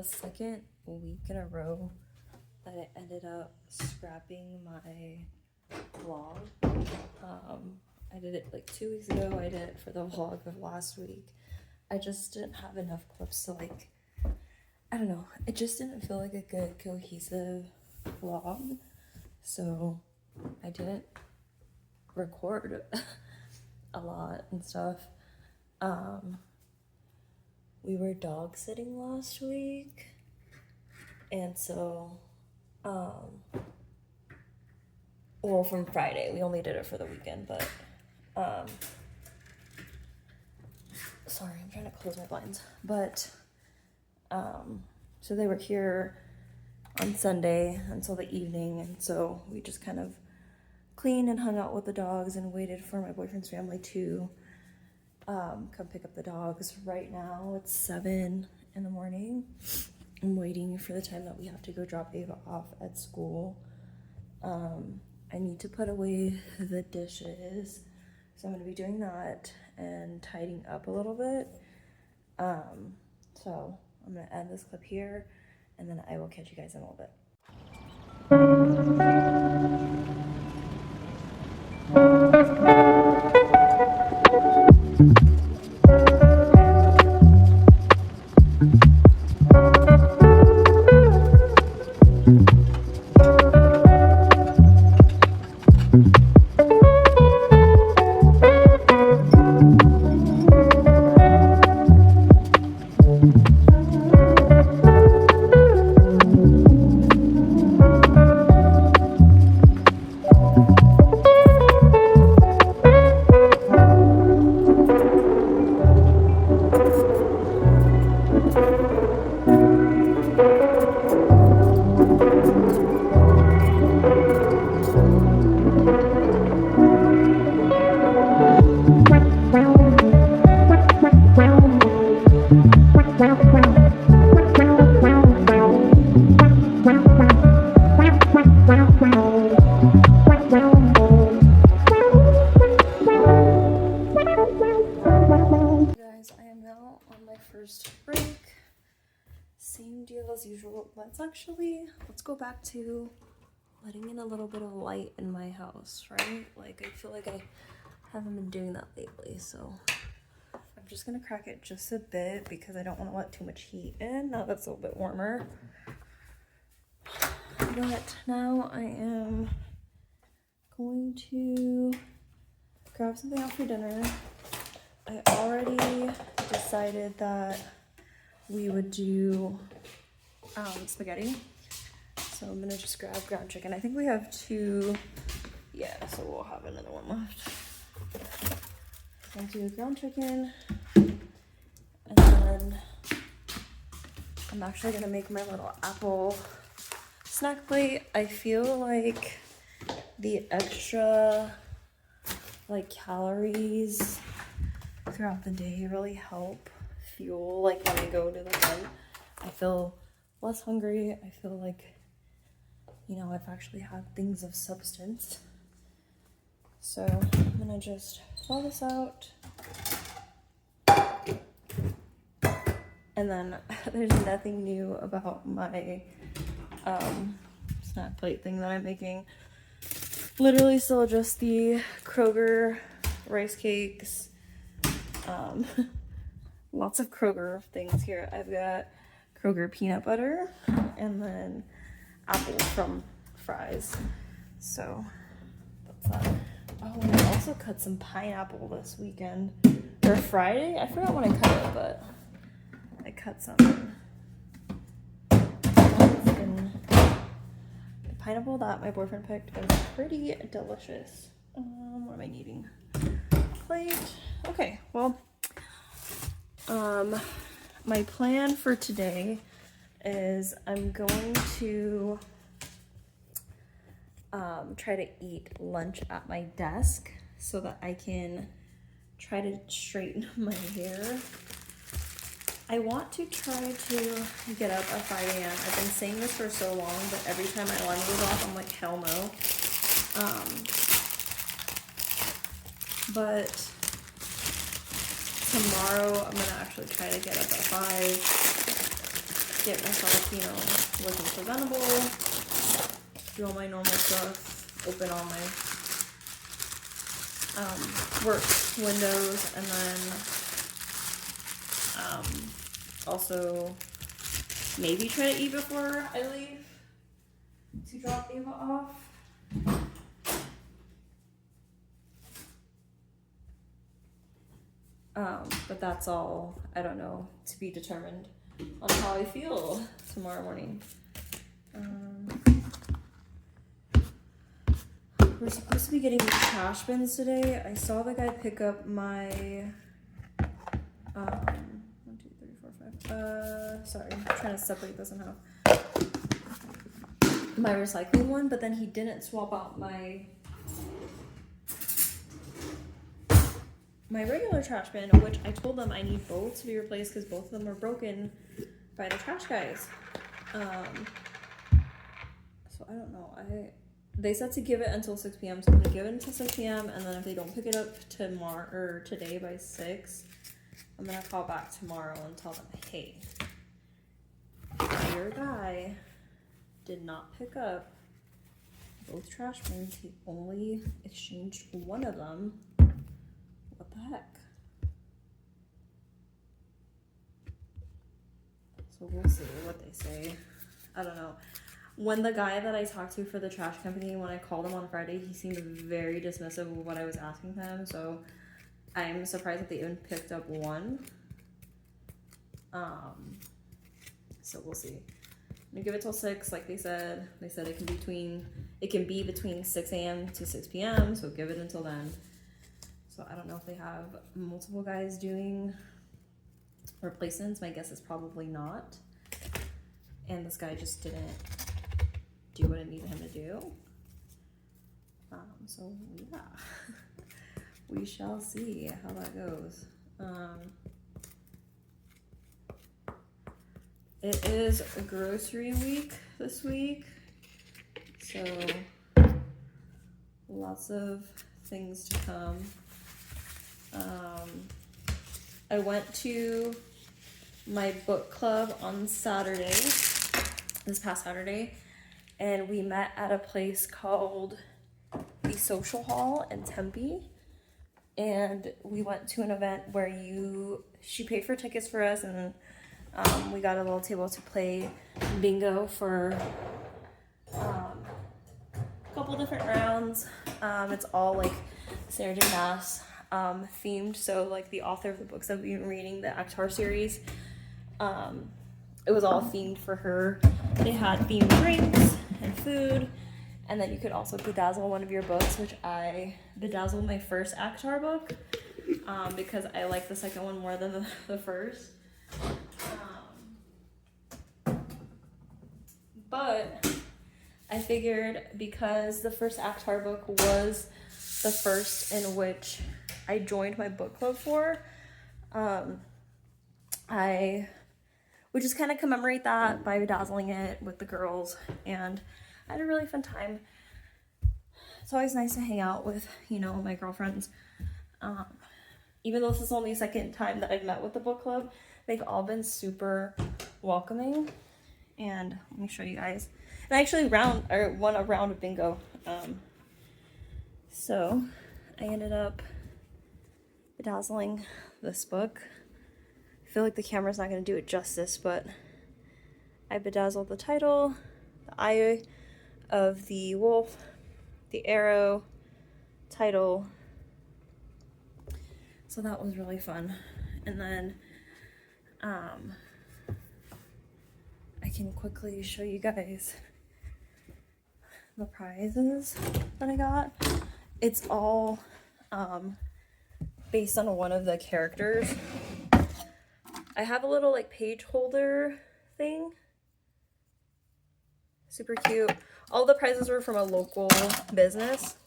second week in a row that I ended up scrapping my vlog. I did it like 2 weeks ago. I did it for the vlog of last week. I just didn't have enough clips to like, I don't know, it just didn't feel like a good cohesive vlog, so I didn't record a lot and stuff. We were dog sitting last week, and so well, from Friday, we only did it for the weekend, but sorry, I'm trying to close my blinds, but so they were here on Sunday until the evening, and so we just kind of cleaned and hung out with the dogs and waited for my boyfriend's family to come pick up the dogs. Right now it's 7 in the morning. I'm waiting for the time that we have to go drop Ava off at school. I need to put away the dishes, so I'm going to be doing that and tidying up a little bit. So I'm going to end this clip here, and then I will catch you guys in a little bit. Break. Same deal as usual. Let's go back to letting in a little bit of light in my house, right? Like, I feel like I haven't been doing that lately, so I'm just gonna crack it just a bit because I don't want to let too much heat in. Now that's a little bit warmer. But now I am going to grab something out for dinner. I already decided that we would do spaghetti, so I'm gonna just grab ground chicken. I think we have 2, yeah, so we'll have another one left. I'll do ground chicken, and then I'm actually gonna make my little apple snack plate. I feel like the extra like calories throughout the day really help fuel, like when I go to the gym. I feel less hungry. I feel like, you know, I've actually had things of substance. So I'm gonna just thaw this out. And then there's nothing new about my snack plate thing that I'm making. Literally still just the Kroger rice cakes. Lots of Kroger things here. I've got Kroger peanut butter and then apples from Fries. So that's that. Oh, and I also cut some pineapple this weekend. Or Friday? I forgot when I cut it, but I cut some. The pineapple that my boyfriend picked is pretty delicious. What am I needing? Plate. Okay, well, my plan for today is I'm going to try to eat lunch at my desk so that I can try to straighten my hair. I want to try to get up at 5 a.m. I've been saying this for so long, but every time my alarm goes off, I'm like, hell no. But tomorrow I'm gonna actually try to get up at 5 get myself, you know, looking presentable, do all my normal stuff, open all my work windows, and then also maybe try to eat before I leave to drop Ava off. But that's all, I don't know, to be determined on how I feel tomorrow morning. We're supposed to be getting these trash bins today. I saw the guy pick up my 1, 2, 3, 4, 5. Sorry, I'm trying to separate this in half. My recycling one, but then he didn't swap out my regular trash bin, which I told them I need both to be replaced because both of them are broken by the trash guys. So I don't know. They said to give it until 6 p.m. So I'm gonna give it until 6 p.m. and then if they don't pick it up tomorrow or today by 6, I'm gonna call back tomorrow and tell them, hey, your guy did not pick up both trash bins. He only exchanged one of them. What the heck? So we'll see what they say. I don't know. When the guy that I talked to for the trash company, when I called him on Friday, he seemed very dismissive of what I was asking him. So I'm surprised that they even picked up one. So we'll see. I'm gonna give it till 6, like they said. They said it can be between 6 a.m. to 6 p.m. So give it until then. So I don't know if they have multiple guys doing replacements. My guess is probably not. And this guy just didn't do what I needed him to do. So yeah, we shall see how that goes. It is a grocery week this week, so lots of things to come. I went to my book club on Saturday, this past Saturday, and we met at a place called the Social Hall in Tempe, and we went to an event where she paid for tickets for us, and we got a little table to play bingo for a couple different rounds. It's all like Sarah J. Maas themed, so like the author of the books that we've been reading, the Akhtar series, it was all themed for her. They had themed drinks and food, and then you could also bedazzle one of your books, which I bedazzled my first Akhtar book because I like the second one more than the first. But I figured because the first Akhtar book was the first in which I joined my book club for, I would just kind of commemorate that by bedazzling it with the girls, and I had a really fun time. It's always nice to hang out with, my girlfriends. Even though this is only the second time that I've met with the book club, they've all been super welcoming. And let me show you guys. And I actually won a round of bingo. So I ended up bedazzling this book. I feel like the camera's not going to do it justice, but I bedazzled the title, the eye of the wolf, the arrow, title. So that was really fun. And then I can quickly show you guys the prizes that I got. It's all based on one of the characters. I have a little page holder thing. Super cute. All the prizes were from a local business.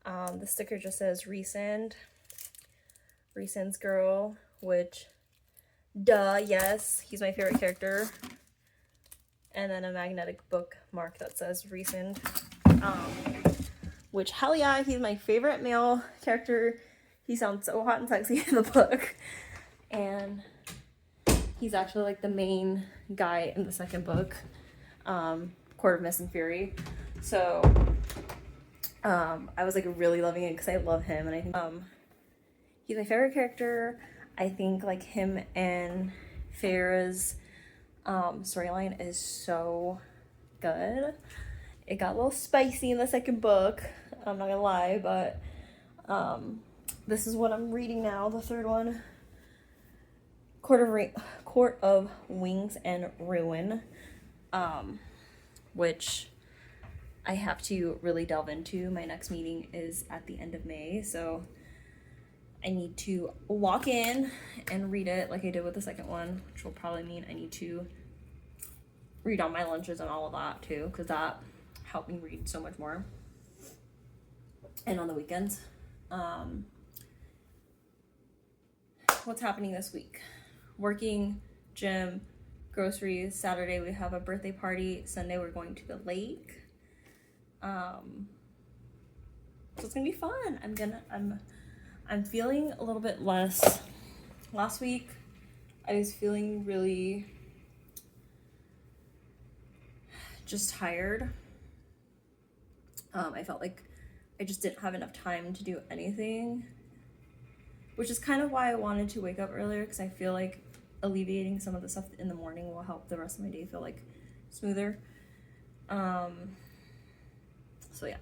The sticker just says Resend. Resend's girl, which, duh, yes, he's my favorite character. And then a magnetic bookmark that says Resend. Which, hell yeah, he's my favorite male character. He sounds so hot and sexy in the book. And He's actually like the main guy in the second book, Court of Mist and Fury. So I was like really loving it because I love him, and I think he's my favorite character. I think like him and Farah's storyline is so good. It got a little spicy in the second book, I'm not gonna lie, but this is what I'm reading now, the third one, Court of Wings and Ruin, which I have to really delve into. My next meeting is at the end of May, so I need to walk in and read it like I did with the second one, which will probably mean I need to read on my lunches and all of that too, because that helped me read so much more. And on the weekends. What's happening this week? Working, gym, groceries. Saturday we have a birthday party. Sunday we're going to the lake. So it's gonna be fun. I'm feeling a little bit less. Last week I was feeling really just tired. I felt like I just didn't have enough time to do anything, which is kind of why I wanted to wake up earlier, because I feel like alleviating some of the stuff in the morning will help the rest of my day feel like smoother. So yeah,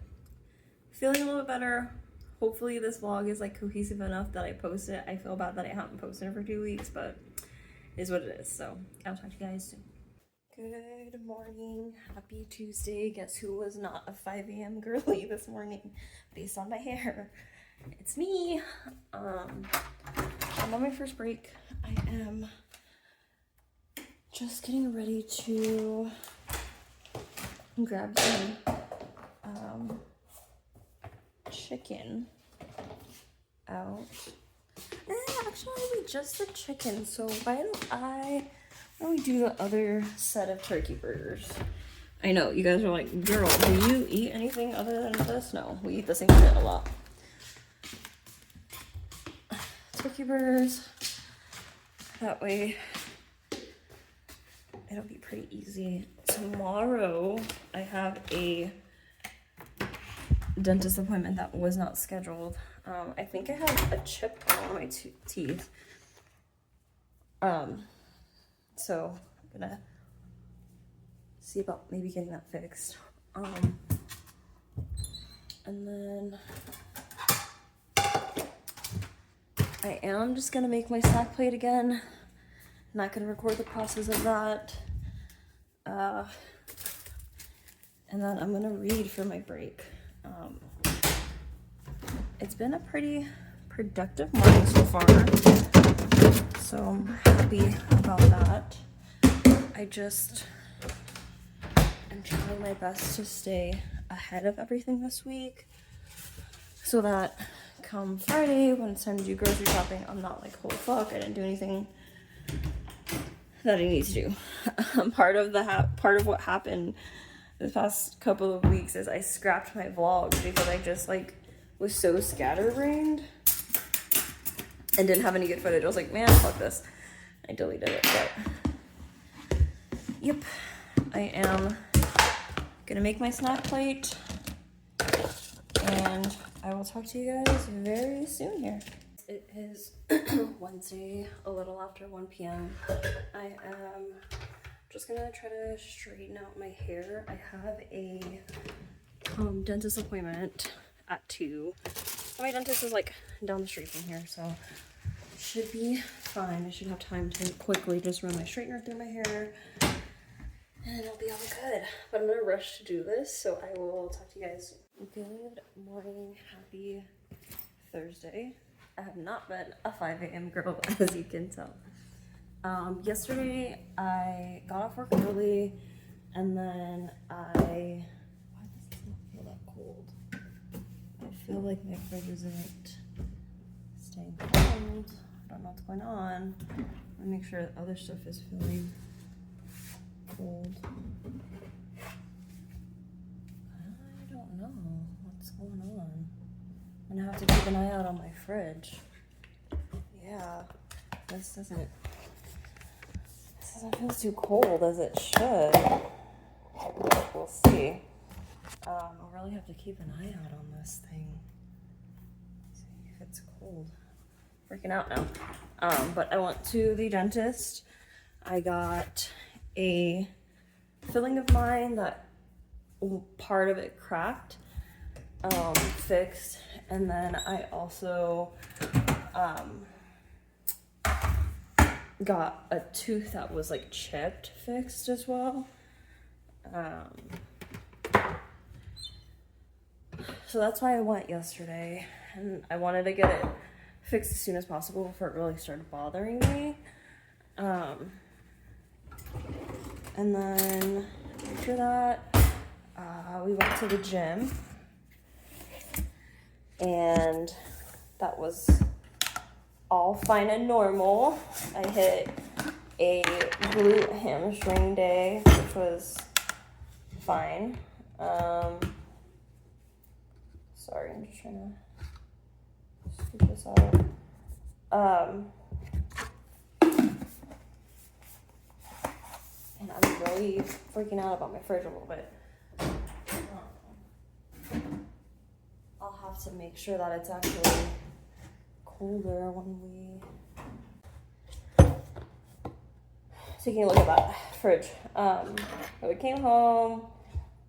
feeling a little bit better. Hopefully this vlog is like cohesive enough that I post it. I feel bad that I haven't posted it for 2 weeks, but it is what it is. So I'll talk to you guys soon. Good morning, happy Tuesday. Guess who was not a 5 a.m. girly this morning based on my hair? It's me. I'm on my first break. I am just getting ready to grab some chicken out. Actually, just the chicken. So why don't we do the other set of turkey burgers? I know you guys are like, girl, do you eat anything other than this? No, we eat the same shit a lot. Turkey burgers. That way it'll be pretty easy. Tomorrow I have a dentist appointment that was not scheduled. I think I have a chip on my teeth. So I'm gonna see about maybe getting that fixed. And then I am just gonna make my snack plate again. Not gonna record the process of that. And then I'm gonna read for my break. It's been a pretty productive morning so far, so I'm happy about that. I just am trying my best to stay ahead of everything this week so that come Friday when it's time to do grocery shopping, I'm not like, holy fuck, I didn't do anything that I need to do. Part of what happened this past couple of weeks is I scrapped my vlog because I just like was so scatterbrained and didn't have any good footage. I was like, man, fuck this. I deleted it, but yep, I am gonna make my snack plate and I will talk to you guys very soon here. It is Wednesday, a little after 1 p.m. I am just gonna try to straighten out my hair. I have a dentist appointment at 2. My dentist is like down the street from here, so it should be fine. I should have time to quickly just run my straightener through my hair and it'll be all good. But I'm gonna rush to do this, so I will talk to you guys soon. Good morning, happy Thursday. I have not been a 5 a.m. girl, as you can tell. Yesterday I got off work early and then why does this not feel that cold? I feel like my fridge isn't staying cold. I don't know what's going on. Let me make sure that other stuff is feeling cold. I don't know what's going on. I'm gonna have to keep an eye out on my fridge. Yeah, this doesn't doesn't feel too cold as it should. We'll see. I'll really have to keep an eye out on this thing. See if it's cold. Freaking out now. But I went to the dentist. I got a filling of mine that part of it cracked, fixed, and then I also got a tooth that was like chipped fixed as well. So that's why I went yesterday, and I wanted to get it fixed as soon as possible before it really started bothering me. And then after that, we went to the gym, and that was all fine and normal. I hit a glute hamstring day, which was fine. Sorry, I'm just trying to scoop this out. And I'm really freaking out about my fridge a little bit. I'll have to make sure that it's actually colder when we... Taking a look at that fridge. We came home,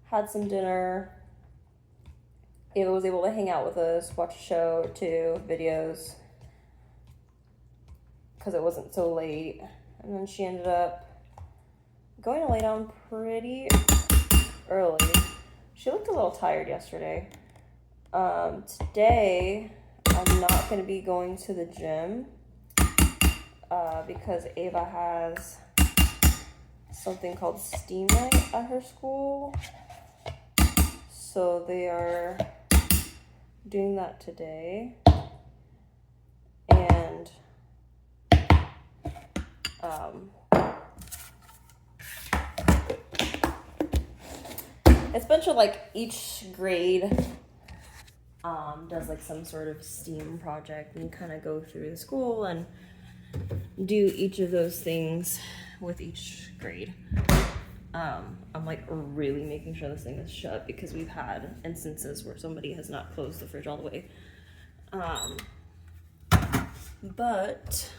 had some dinner. Ava was able to hang out with us, watch a show or two, videos, because it wasn't so late. And then she ended up going to lay down pretty early. She looked a little tired yesterday. Today, I'm not going to be going to the gym because Ava has something called STEAM night at her school. So they are doing that today. And it's a bunch of like each grade does like some sort of STEAM project, and you kind of go through the school and do each of those things with each grade. I'm like really making sure this thing is shut because we've had instances where somebody has not closed the fridge all the way. But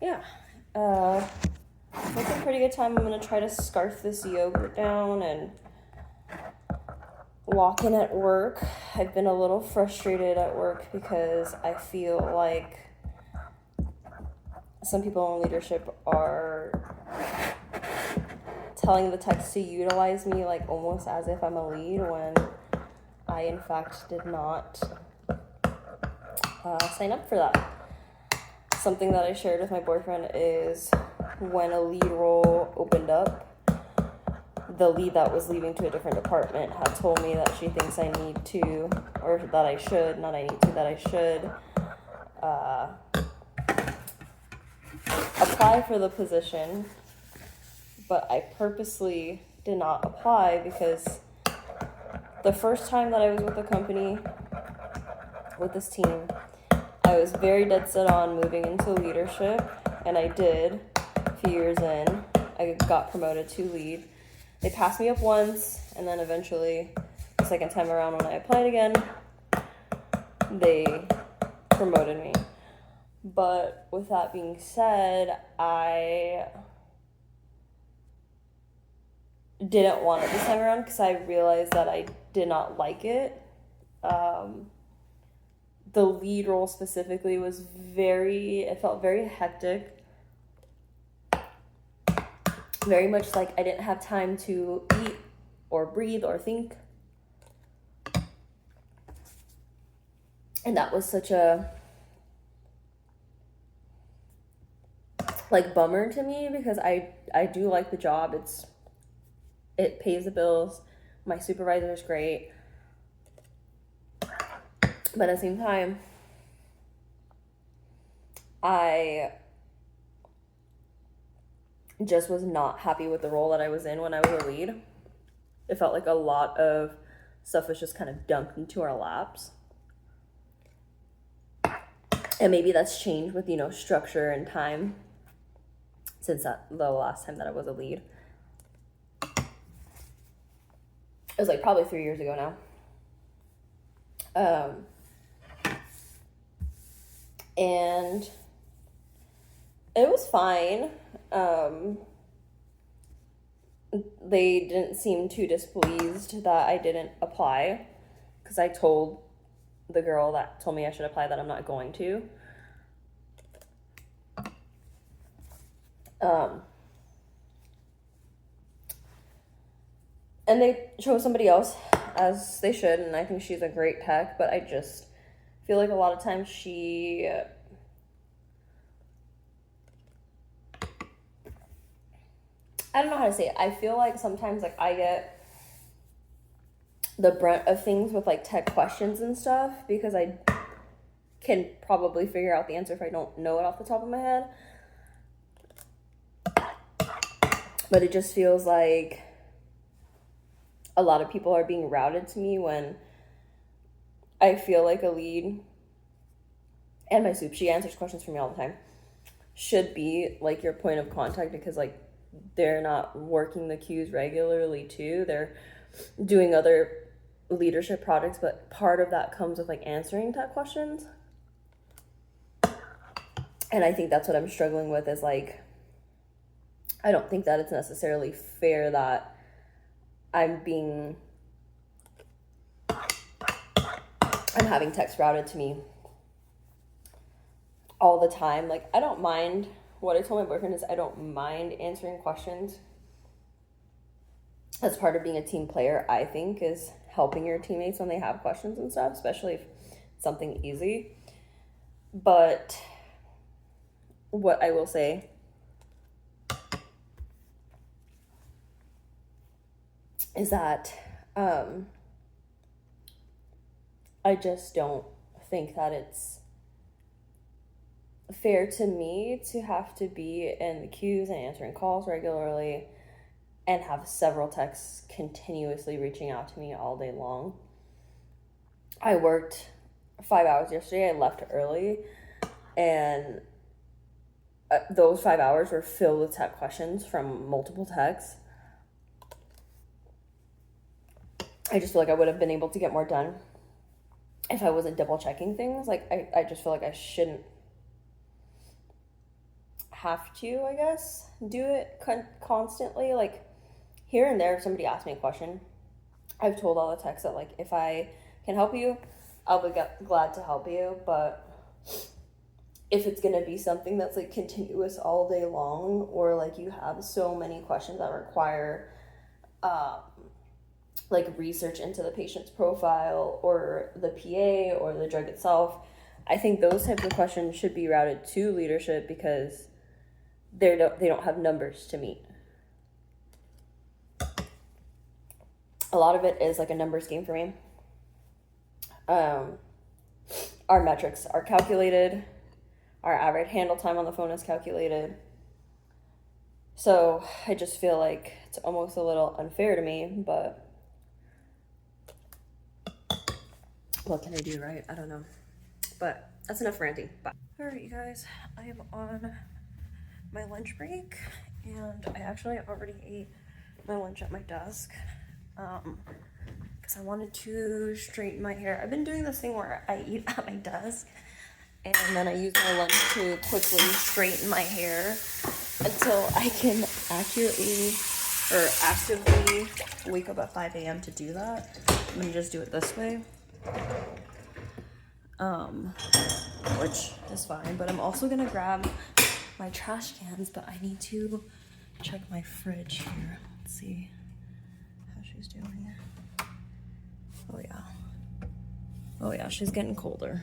yeah, it's a pretty good time. I'm gonna try to scarf this yogurt down and walk in at work. I've been a little frustrated at work because I feel like some people in leadership are telling the techs to utilize me like almost as if I'm a lead when I in fact did not sign up for that. Something that I shared with my boyfriend is when a lead role opened up, the lead that was leaving to a different department had told me that she thinks I need to, or that I should, not I need to, that I should apply for the position, but I purposely did not apply because the first time that I was with the company, with this team, I was very dead set on moving into leadership, and I did. A few years in, I got promoted to lead. They passed me up once, and then eventually, the second time around when I applied again, they promoted me. But with that being said, I didn't want it this time around because I realized that I did not like it. The lead role specifically was it felt very hectic. Very much like I didn't have time to eat or breathe or think. And that was such a like bummer to me because I do like the job. It pays the bills. My supervisor is great. But at the same time, I just was not happy with the role that I was in when I was a lead. It felt like a lot of stuff was just kind of dumped into our laps. And maybe that's changed with, structure and time since the last time that I was a lead. It was like probably 3 years ago now. And it was fine. They didn't seem too displeased that I didn't apply, because I told the girl that told me I should apply that I'm not going to. And they chose somebody else, as they should, and I think she's a great tech, but I just feel like a lot of times she I don't know how to say it. I feel like sometimes like I get the brunt of things with like tech questions and stuff, because I can probably figure out the answer if I don't know it off the top of my head. But it just feels like a lot of people are being routed to me, when I feel like a lead, and my soup, she answers questions for me all the time, should be like your point of contact, because like they're not working the queues regularly too. They're doing other leadership projects, but part of that comes with like answering tech questions. And I think that's what I'm struggling with, is like, I don't think that it's necessarily fair that I'm having text routed to me all the time. Like, I don't mind, what I told my boyfriend is I don't mind answering questions. That's part of being a team player, I think, is helping your teammates when they have questions and stuff, especially if it's something easy. But what I will say is that I just don't think that it's fair to me to have to be in the queues and answering calls regularly and have several techs continuously reaching out to me all day long. I worked 5 hours yesterday. I left early, and those 5 hours were filled with tech questions from multiple techs. I just feel like I would have been able to get more done if I wasn't double checking things. Like, I just feel like I shouldn't have to, I guess, do it constantly. Like, here and there, if somebody asks me a question, I've told all the techs that, like, if I can help you, I'll be glad to help you. But if it's going to be something that's, like, continuous all day long, or, like, you have so many questions that require, like, research into the patient's profile or the PA or the drug itself, I think those types of questions should be routed to leadership, because they don't have numbers to meet. A lot of it is like a numbers game for me. Our metrics are calculated. Our average handle time on the phone is calculated. So I just feel like it's almost a little unfair to me, but what can I do, right? I don't know. But that's enough ranting. Bye. All right, you guys, I am on my lunch break, and I actually already ate my lunch at my desk, because I wanted to straighten my hair. I've been doing this thing where I eat at my desk, and then I use my lunch to quickly straighten my hair until I can accurately or actively wake up at 5 a.m. to do that. I'm gonna just do it this way, which is fine, but I'm also gonna grab my trash cans, but I need to check my fridge here. Let's see how she's doing. Oh yeah, she's getting colder.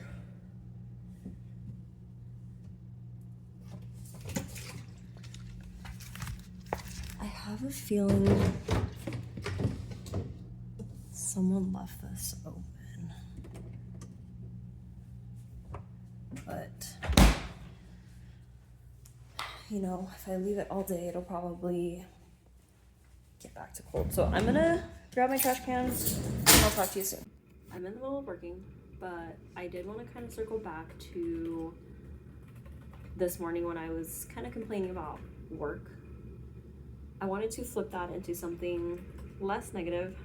I have a feeling someone left this open, but you know, if I leave it all day, it'll probably get back to cold. So I'm gonna grab my trash cans, and I'll talk to you soon. I'm in the middle of working, but I did want to kind of circle back to this morning when I was kind of complaining about work. I wanted to flip that into something less negative.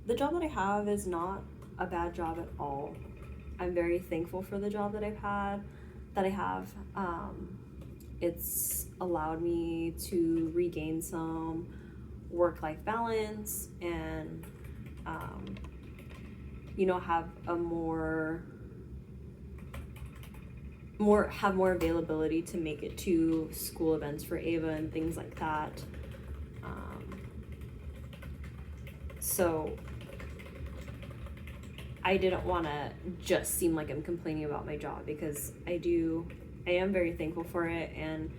The job that I have is not a bad job at all. I'm very thankful for the job that I have. It's allowed me to regain some work-life balance and, have a more availability to make it to school events for Ava and things like that. So I didn't want to just seem like I'm complaining about my job, because I am very thankful for it, and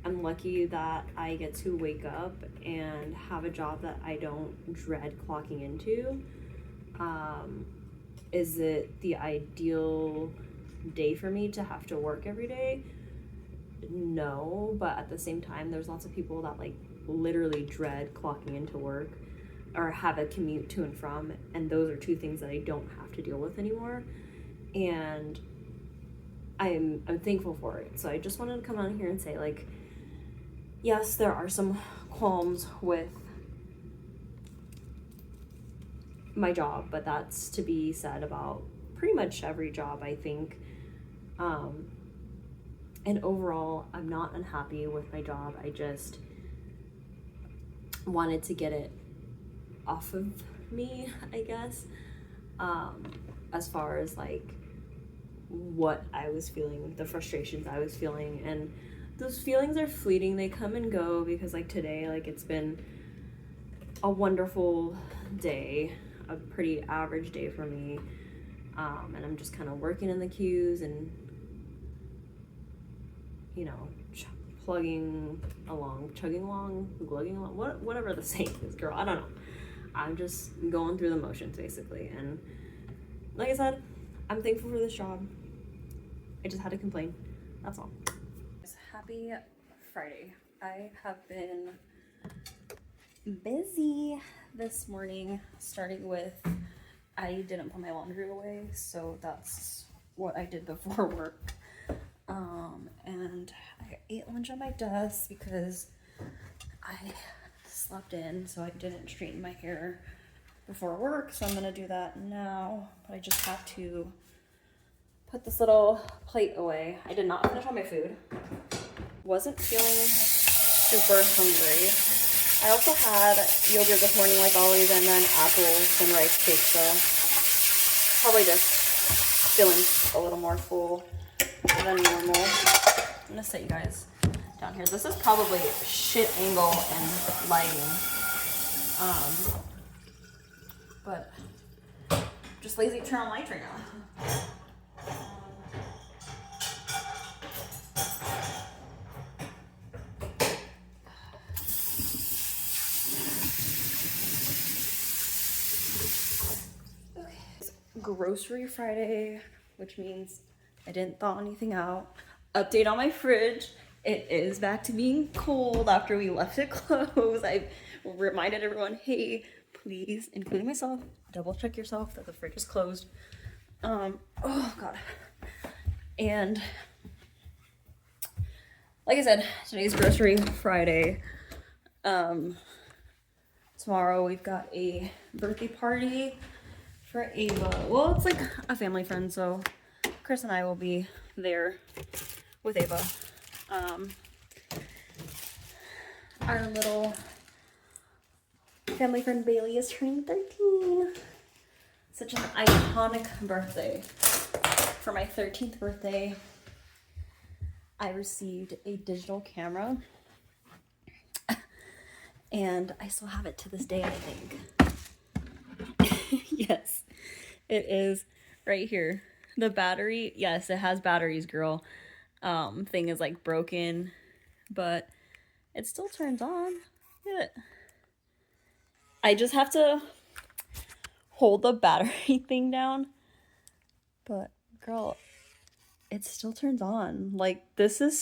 I'm lucky that I get to wake up and have a job that I don't dread clocking into. Is it the ideal day for me to have to work every day? No, but at the same time, there's lots of people that like literally dread clocking into work or have a commute to and from, and those are two things that I don't have to deal with anymore, and I'm thankful for it. So I just wanted to come on here and say, like, yes, there are some qualms with my job, but that's to be said about pretty much every job, I think. And overall, I'm not unhappy with my job. I just wanted to get it off of me, I guess, as far as like what I was feeling, the frustrations I was feeling. And those feelings are fleeting. They come and go, because like today, like it's been a wonderful day, a pretty average day for me, and I'm just kind of working in the queues and chugging along, glugging along, whatever the saying is, girl, I don't know. I'm just going through the motions basically, and like I said, I'm thankful for this job. I just had to complain, that's all. Happy Friday. I have been busy this morning, starting with, I didn't put my laundry away, so that's what I did before work. And I ate lunch on my desk because I slept in, so I didn't straighten my hair before work, so I'm gonna do that now. But I just have to put this little plate away. I did not finish all my food. Wasn't feeling super hungry. I also had yogurt this morning like always, and then apples and rice cake, so probably just feeling a little more full than normal. I'm gonna set you guys down here. This is probably shit angle and lighting, but just lazy to turn on lights right now. Grocery Friday, which means I didn't thaw anything out. Update on my fridge. It is back to being cold after we left it closed. I've reminded everyone, hey, please, including myself, double check yourself that the fridge is closed. Oh God. And like I said, today's Grocery Friday. Tomorrow we've got a birthday party for Ava. Well, it's like a family friend, so Chris and I will be there with Ava. Our little family friend Bailey is turning 13. Such an iconic birthday. For my 13th birthday, I received a digital camera, and I still have it to this day, I think. Yes, it is right here. The battery, yes, it has batteries, girl. Thing is like broken, but it still turns on. Look at it. I just have to hold the battery thing down, but girl, it still turns on. Like, this was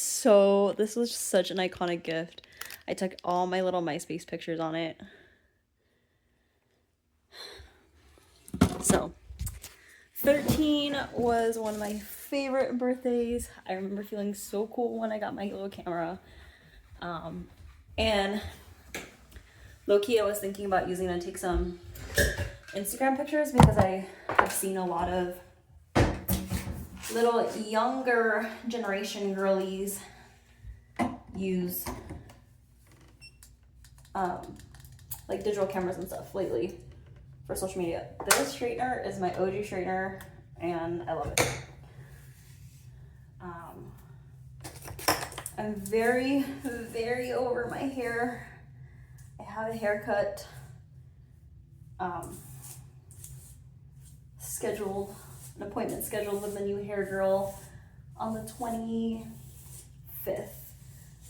such an iconic gift. I took all my little MySpace pictures on it. So 13 was one of my favorite birthdays. I remember feeling so cool when I got my little camera. And low-key, I was thinking about using it to take some Instagram pictures because I have seen a lot of little younger generation girlies use like digital cameras and stuff lately for social media. This straightener is my OG straightener and I love it. I'm very, very over my hair. I have a haircut scheduled, an appointment scheduled with the new hair girl on the 25th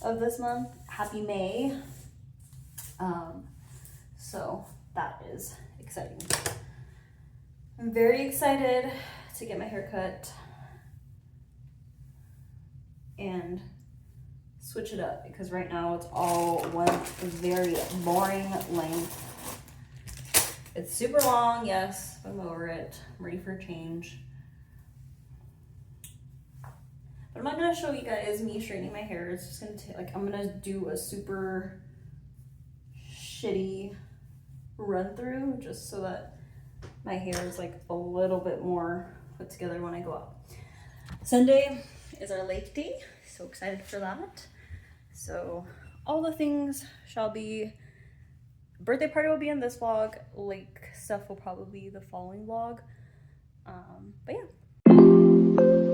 of this month. Happy May. So that is exciting. I'm very excited to get my hair cut and switch it up because right now it's all one very boring length. It's super long, yes, but I'm over it. I'm ready for a change. But I'm not gonna show you guys me straightening my hair. It's just gonna take, I'm gonna do a super shitty run through just so that my hair is like a little bit more put together when I go out. Sunday is our lake day. So excited for that. So all the things shall be, birthday party will be in this vlog, lake stuff will probably be the following vlog. But yeah.